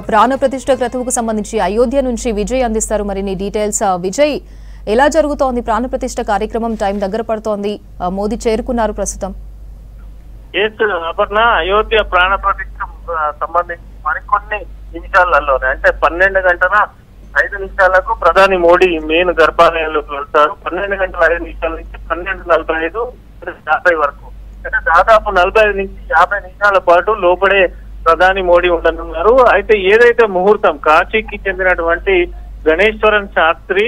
ప్రాణ ప్రతిష్ఠ క్రతువుకు సంబంధించి అయోధ్య నుంచి విజయ్ అందిస్తారు మరిన్ని డీటెయిల్స్. విజయ్, ఎలా జరుగుతోంది ప్రాణ ప్రతిష్ఠ కార్యక్రమం? టైం దగ్గర పడుతోంది, మోదీ చేరుకున్నారు ప్రస్తుతం. అపర్ణ, అయోధ్య ప్రాణ ప్రతిష్ఠ సంబంధించి మరికొన్ని నిమిషాలలోనే అంటే 12 గంటల 5 నిమిషాలకు ప్రధాని మోడీ మెయిన్ గర్భాలయంలోకి వెళ్తారు. 12 గంటల 5 నిమిషాల నుంచి 12:45 వరకు అంటే దాదాపు 45 నుంచి 50 నిమిషాల పాటు లోపడే ప్రధాని మోడీ ఉండనున్నారు. అయితే ఏదైతే ముహూర్తం కాశీకి చెందినటువంటి గణేశ్వరన్ శాస్త్రి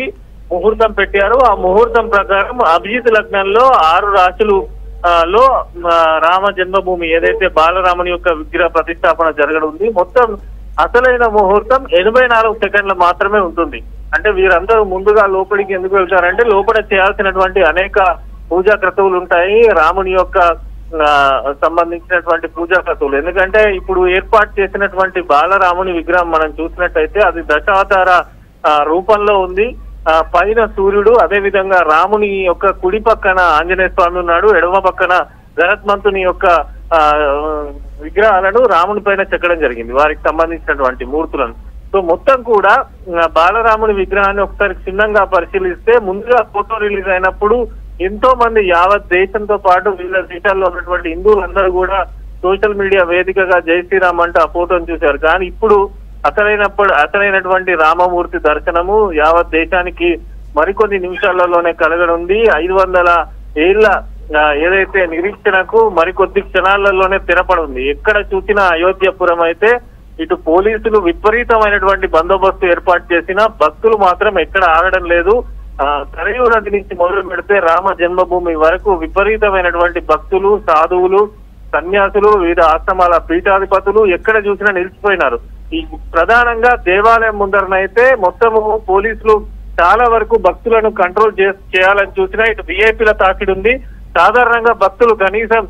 ముహూర్తం పెట్టారు, ఆ ముహూర్తం ప్రకారం అభిజిత్ లగ్నంలో 6 రాశులు లో రామ జన్మభూమి ఏదైతే బాలరాముని యొక్క విగ్రహ ప్రతిష్టాపన జరగనుంది. మొత్తం అసలైన ముహూర్తం 84 సెకండ్లు మాత్రమే ఉంటుంది. అంటే వీరందరూ ముందుగా లోపలికి ఎందుకు వెళ్తారంటే లోపల చేయాల్సినటువంటి అనేక పూజా క్రతువులు ఉంటాయి, రాముని యొక్క సంబంధించినటువంటి పూజా క్రతువులు. ఎందుకంటే ఇప్పుడు ఏర్పాటు చేసినటువంటి బాలరాముని విగ్రహం మనం చూసినట్టయితే అది దశావతార రూపంలో ఉంది. పైన సూర్యుడు, అదే విధంగా రాముని యొక్క కుడి పక్కన ఆంజనేయ స్వామి ఉన్నాడు, ఎడమ పక్కన గరుత్మంతుని యొక్క విగ్రహాలను రాముని పైన చెక్కడం జరిగింది, వారికి సంబంధించినటువంటి మూర్తులను. సో మొత్తం కూడా బాలరాముని విగ్రహాన్ని ఒకసారి క్షుణ్ణంగా పరిశీలిస్తే ముందుగా ఫోటో రిలీజ్ అయినప్పుడు ఎంతో మంది యావత్ దేశంతో పాటు వివిధ దేశాల్లో ఉన్నటువంటి హిందువులందరూ కూడా సోషల్ మీడియా వేదికగా జై శ్రీరామ్ అంటూ ఆ ఫోటోను చూశారు. కానీ ఇప్పుడు అసలైనటువంటి రామమూర్తి దర్శనము యావత్ దేశానికి మరికొన్ని నిమిషాలలోనే కలగనుంది. 500 ఏళ్ల ఏదైతే నిరీక్షణకు మరికొద్ది క్షణాలలోనే తెరపడుంది. ఎక్కడ చూసినా అయోధ్యపురం అయితే ఇటు పోలీసులు విపరీతమైనటువంటి బందోబస్తు ఏర్పాటు చేసినా భక్తులు మాత్రం ఎక్కడ ఆగడం లేదు. సరయూ నది నుంచి మొదలు పెడితే రామ జన్మభూమి వరకు విపరీతమైనటువంటి భక్తులు, సాధువులు, సన్యాసులు, వివిధ ఆశ్రమాల పీఠాధిపతులు ఎక్కడ చూసినా నిలిచిపోయినారు. ఈ ప్రధానంగా దేవాలయం ముందరనైతే మొత్తము పోలీసులు చాలా వరకు భక్తులను కంట్రోల్ చేయాలని చూసినా ఇటు విఐపీల తాకిడి ఉంది. సాధారణంగా భక్తులు కనీసం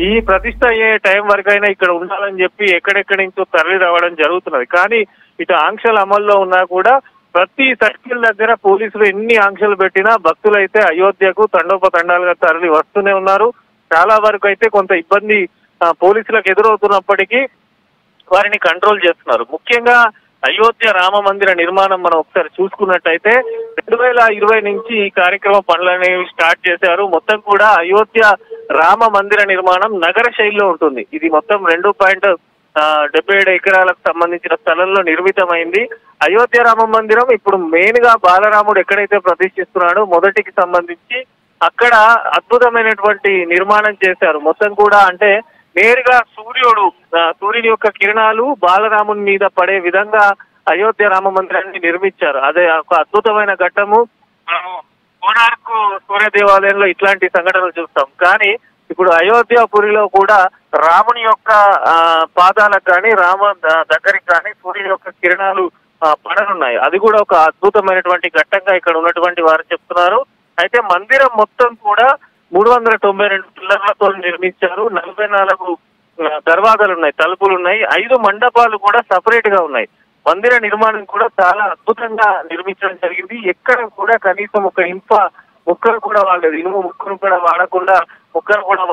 ఈ ప్రతిష్ట అయ్యే టైం వరకైనా ఇక్కడ ఉండాలని చెప్పి ఎక్కడెక్కడి నుంచో తరలి రావడం జరుగుతున్నది. కానీ ఇటు ఆంక్షలు అమల్లో ఉన్నా కూడా ప్రతి సర్కిల్ దగ్గర పోలీసులు ఎన్ని ఆంక్షలు పెట్టినా భక్తులు అయితే అయోధ్యకు తండోపతండాలుగా తరలి వస్తూనే ఉన్నారు. చాలా వరకు అయితే కొంత ఇబ్బంది పోలీసులకు ఎదురవుతున్నప్పటికీ వారిని కంట్రోల్ చేస్తున్నారు. ముఖ్యంగా అయోధ్య రామ మందిర నిర్మాణం మనం ఒకసారి చూసుకున్నట్టయితే 2020 నుంచి ఈ కార్యక్రమ పనులనేవి స్టార్ట్ చేశారు. మొత్తం కూడా అయోధ్య రామ మందిర నిర్మాణం నగర శైలిలో ఉంటుంది. ఇది మొత్తం 2.77 ఎకరాలకు సంబంధించిన స్థలంలో నిర్మితమైంది. అయోధ్య రామ మందిరం ఇప్పుడు మెయిన్ గా బాలరాముడు ఎక్కడైతే ప్రతిష్ఠిస్తున్నాడో మొదటికి సంబంధించి అక్కడ అద్భుతమైనటువంటి నిర్మాణం చేశారు. మొత్తం కూడా అంటే నేరుగా సూర్యుని యొక్క కిరణాలు బాలరాముని మీద పడే విధంగా అయోధ్య రామ మందిరాన్ని నిర్మించారు. అదే ఒక అద్భుతమైన ఘట్టము. మనము కోనార్క్ సూర్య దేవాలయంలో ఇట్లాంటి సంఘటనలు చూస్తాం. కానీ ఇప్పుడు అయోధ్యపురిలో కూడా రాముని యొక్క పాదాలకు కానీ రామ దగ్గరికి కానీ సూర్యుని యొక్క కిరణాలు పడనున్నాయి. అది కూడా ఒక అద్భుతమైనటువంటి ఘట్టంగా ఇక్కడ ఉన్నటువంటి వారు చెప్తున్నారు. అయితే మందిరం మొత్తం కూడా 392 పిల్లర్లతో నిర్మించారు. 44 దర్వాజాలు ఉన్నాయి, తలుపులు ఉన్నాయి, 5 మండపాలు కూడా సపరేట్ గా ఉన్నాయి. మందిర నిర్మాణం కూడా చాలా అద్భుతంగా నిర్మించడం జరిగింది. ఎక్కడ కూడా కనీసం ఒక ఇనుప ముక్కలు కూడా వాడలేదు, ఇనుము ముక్కలు కూడా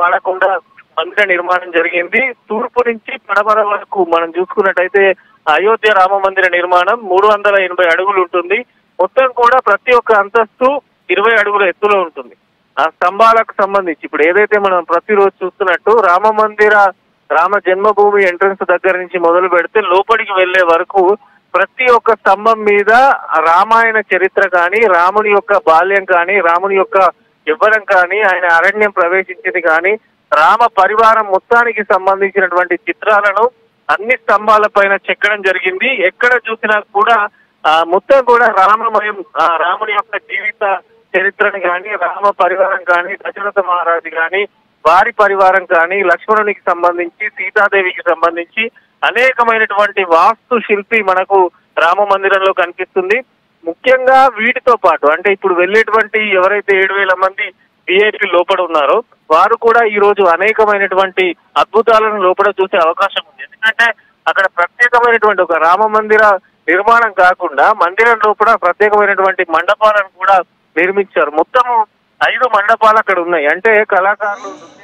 వాడకుండా మందిర నిర్మాణం జరిగింది. తూర్పు నుంచి పడమర వరకు మనం చూసుకున్నట్టయితే అయోధ్య రామ మందిర నిర్మాణం 380 అడుగులు ఉంటుంది. మొత్తం కూడా ప్రతి ఒక్క అంతస్తు 20 అడుగుల ఎత్తులో ఉంటుంది. ఆ స్తంభాలకు సంబంధించి ఇప్పుడు ఏదైతే మనం ప్రతిరోజు చూస్తున్నట్టు రామ జన్మభూమి ఎంట్రన్స్ దగ్గర నుంచి మొదలు పెడితే లోపలికి వెళ్లే వరకు ప్రతి ఒక్క స్తంభం మీద రామాయణ చరిత్ర కానీ, రాముని యొక్క బాల్యం కానీ, రాముని యొక్క యవ్వనం కానీ, ఆయన అరణ్యం ప్రవేశించింది కానీ, రామ పరివారం మొత్తానికి సంబంధించినటువంటి చిత్రాలను అన్ని స్తంభాల పైన చెక్కడం జరిగింది. ఎక్కడ చూసినా కూడా మొత్తం కూడా రామమయం, రాముని యొక్క జీవిత చరిత్రని కానీ, రామ పరివారం కానీ, దశరథ మహారాజు కానీ, వారి పరివారం కానీ, లక్ష్మణునికి సంబంధించి, సీతాదేవికి సంబంధించి అనేకమైనటువంటి వాస్తు శిల్పి మనకు రామ మందిరంలో కనిపిస్తుంది. ముఖ్యంగా వీటితో పాటు అంటే ఇప్పుడు వెళ్ళేటువంటి ఎవరైతే 7,000 మంది విఐపీ లోపల ఉన్నారో వారు కూడా ఈ రోజు అనేకమైనటువంటి అద్భుతాలను లోపల చూసే అవకాశం ఉంది. ఎందుకంటే అక్కడ ప్రత్యేకమైనటువంటి ఒక రామ మందిర నిర్మాణం కాకుండా మందిరం లోపల ప్రత్యేకమైనటువంటి మండపాలను కూడా నిర్మించారు. మొత్తము 5 మండపాలు అక్కడ ఉన్నాయి. అంటే కళాకారులు